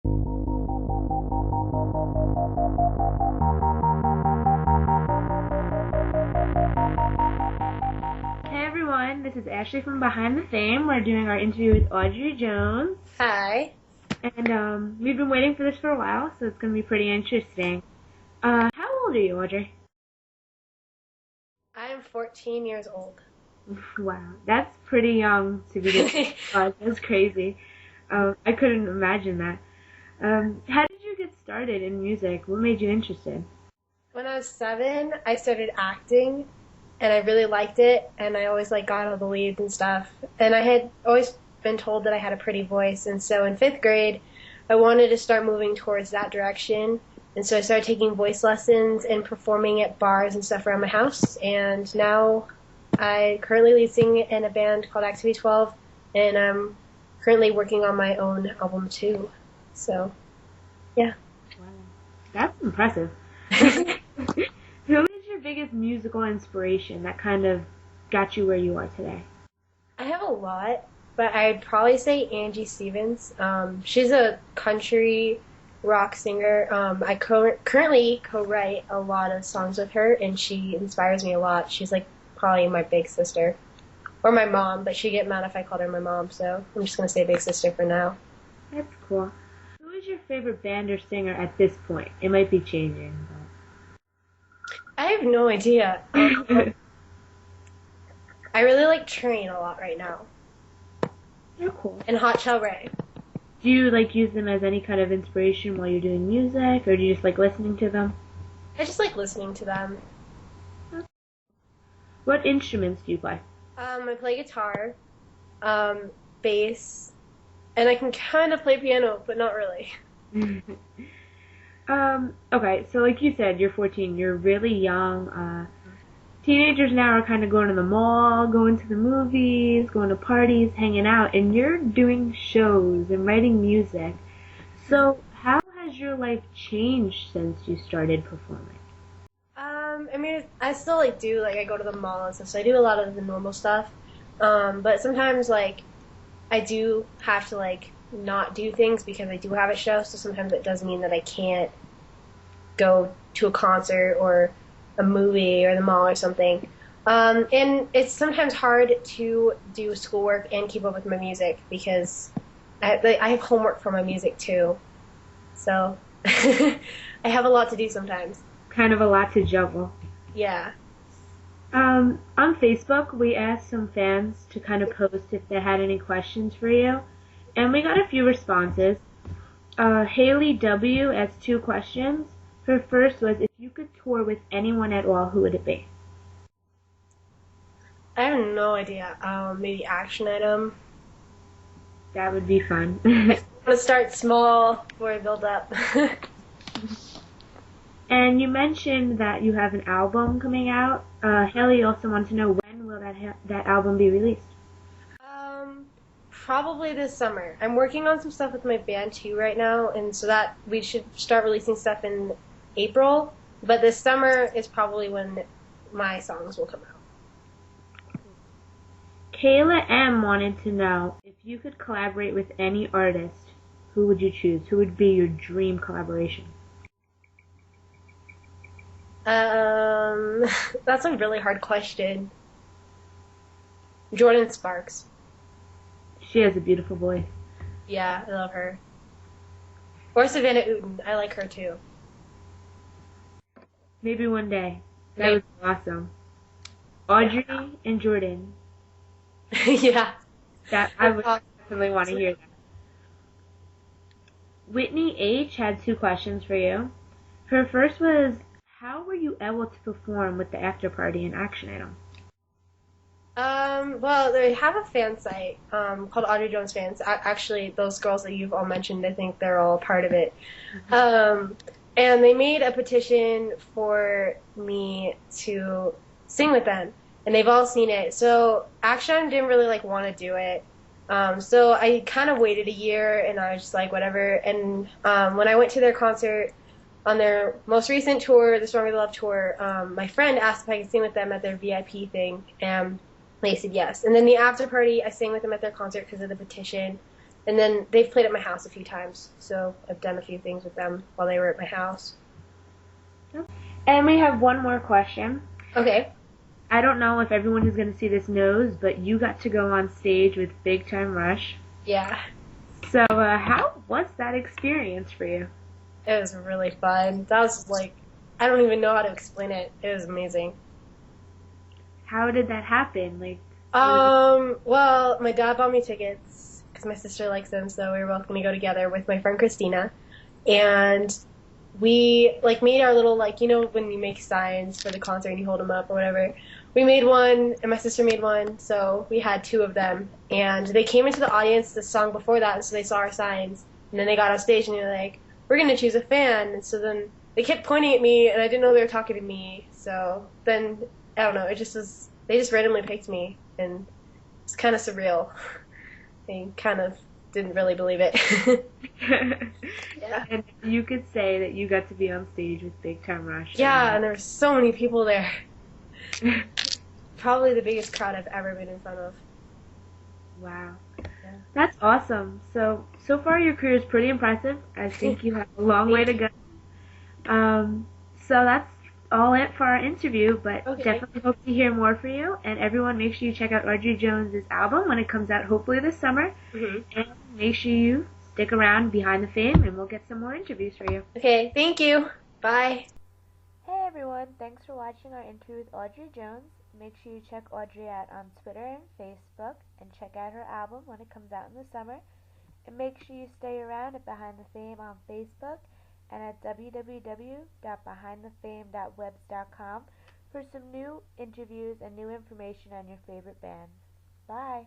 Hey everyone, this is Ashley from Behind the Fame. We're doing our interview with Audrey Jones. Hi. And we've been waiting for this for a while, so it's going to be pretty interesting. How old are you, Audrey? I am 14 years old. Wow, that's pretty young to be this. That's crazy. I couldn't imagine that. How did you get started in music? What made you interested? When I was 7, I started acting, and I really liked it, and I always got all the leads and stuff. And I had always been told that I had a pretty voice, and so in 5th grade, I wanted to start moving towards that direction. And so I started taking voice lessons and performing at bars and stuff around my house. And now I currently lead sing in a band called Activity 12, and I'm currently working on my own album too. So, yeah. Wow, that's impressive. Who is your biggest musical inspiration that kind of got you where you are today? I have a lot, but I'd probably say Angie Stevens. She's a country rock singer. I currently co-write a lot of songs with her, and she inspires me a lot. She's probably my big sister. Or my mom, but she'd get mad if I called her my mom, so I'm just going to say big sister for now. That's cool. Who is your favorite band or singer at this point? It might be changing. I have no idea. I really like Train a lot right now. They're cool. And Hot Shell Ray. Do you use them as any kind of inspiration while you're doing music, or do you just like listening to them? I just like listening to them. What instruments do you play? I play guitar, bass, and I can kind of play piano, but not really. Okay, so like you said, you're 14, you're really young. Teenagers now are kind of going to the mall, going to the movies, going to parties, hanging out, and you're doing shows and writing music. So how has your life changed since you started performing? I still do, I go to the mall and stuff, so I do a lot of the normal stuff. But sometimes, I do have to, not do things because I do have a show, so sometimes it does mean that I can't go to a concert or a movie or the mall or something. And it's sometimes hard to do schoolwork and keep up with my music because I have homework for my music too. So I have a lot to do sometimes. Kind of a lot to juggle. Yeah. On Facebook, we asked some fans to kind of post if they had any questions for you, and we got a few responses. Haley W. asked 2 questions. Her first was, if you could tour with anyone at all, who would it be? I have no idea. Maybe Action Item. That would be fun. I want to start small before I build up. And you mentioned that you have an album coming out. Haley also wants to know, when will that album be released? Probably this summer. I'm working on some stuff with my band too right now, and so that we should start releasing stuff in April. But this summer is probably when my songs will come out. Kayla M. wanted to know, if you could collaborate with any artist, who would you choose? Who would be your dream collaboration? That's a really hard question. Jordan Sparks. She has a beautiful voice. Yeah, I love her. Or Savannah Uten. I like her too. Maybe one day. That would be awesome. Audrey and Jordan. Yeah. That I would definitely want to hear that. Whitney H. had 2 questions for you. Her first was, how were you able to perform with the after party in Action Item? Well, they have a fan site called Audrey Jones Fans. Actually, those girls that you've all mentioned, I think they're all part of it. And they made a petition for me to sing with them, and they've all seen it. So Action Item didn't really want to do it. So I kind of waited a year, and I was just whatever. And when I went to their concert on their most recent tour, the Stronger Than Love tour, my friend asked if I could sing with them at their VIP thing, and they said yes. And then the after party, I sang with them at their concert because of the petition. And then they've played at my house a few times, so I've done a few things with them while they were at my house. And we have one more question. Okay. I don't know if everyone who's going to see this knows, but you got to go on stage with Big Time Rush. Yeah. So, how was that experience for you? It was really fun. That was like, I don't even know how to explain it. It was amazing. How did that happen? Like, Well, my dad bought me tickets because my sister likes them, so we were both going to go together with my friend Christina. And we, like, made our little, like, you know, when you make signs for the concert and you hold them up or whatever. We made one, and my sister made one, so we had two of them. And they came into the audience the song before that, so they saw our signs. And then they got on stage and they were like, we're going to choose a fan. And so then they kept pointing at me, and I didn't know they were talking to me. So then, I don't know, it just was, they just randomly picked me, and it's kind of surreal. They kind of didn't really believe it. Yeah. And you could say that you got to be on stage with Big Time Rush. Yeah, and there were so many people there. Probably the biggest crowd I've ever been in front of. Wow. Yeah. That's awesome. So far your career is pretty impressive. I think you have a long way to go. So that's all it for our interview, but Okay. definitely hope to hear more from you. And everyone, make sure you check out Audrey Jones' album when it comes out, hopefully this summer. Mm-hmm. And make sure you stick around behind the fame, and we'll get some more interviews for you. Okay, thank you. Bye. Hey everyone, thanks for watching our interview with Audrey Jones. Make sure you check Audrey out on Twitter and Facebook, and check out her album when it comes out in the summer. And make sure you stay around at Behind the Fame on Facebook and at www.behindthefame.webs.com for some new interviews and new information on your favorite bands. Bye!